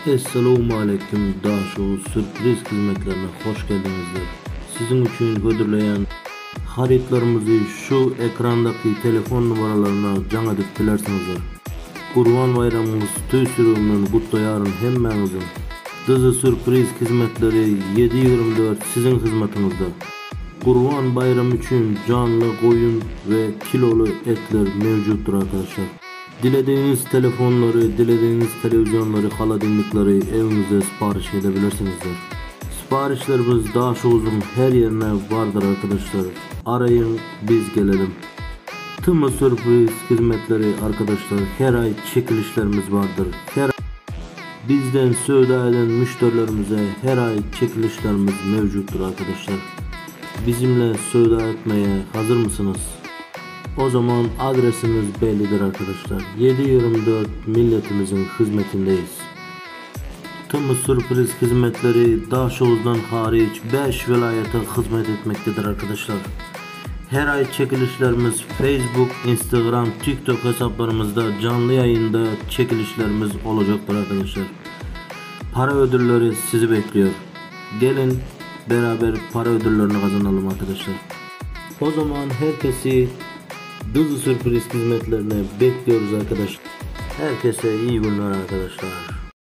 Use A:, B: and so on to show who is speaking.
A: Assalamu alaikum daşo sürpriz hizmetlerine hoş geldinizler. Sizin için gödürleyen haritlarımızı şu ekrandaki telefon numaralarına can edip dilersinizler. Kurban bayramımız tüysürüğümün kutlayarın hemmenizin. Dizi sürpriz hizmetleri 7/24 sizin hizmetinizde. Kurban bayramı için canlı koyun ve kilolu etler mevcuttur arkadaşlar. Dilediğiniz telefonları, dilediğiniz televizyonları, haladinlikleri evinize sipariş edebilirsiniz. Siparişlerimiz daha uzun her yerine vardır arkadaşlar. Arayın, biz gelelim. Tüm sürpriz hizmetleri arkadaşlar, her ay çekilişlerimiz vardır. Bizden söğüde eden müşterilerimize her ay çekilişlerimiz mevcuttur arkadaşlar. Bizimle söğüde etmeye hazır mısınız? O zaman adresimiz bellidir arkadaşlar. 7/24 milletimizin hizmetindeyiz. Tüm sürpriz hizmetleri Daşovuz'dan hariç 5 vilayete hizmet etmektedir arkadaşlar. Her ay çekilişlerimiz Facebook, Instagram, TikTok hesaplarımızda canlı yayında çekilişlerimiz olacaktır arkadaşlar. Para ödülleri sizi bekliyor. Gelin beraber para ödüllerini kazanalım arkadaşlar. O zaman herkesi Dizi sürpriz hizmetlerine bekliyoruz arkadaşlar. Herkese iyi günler arkadaşlar.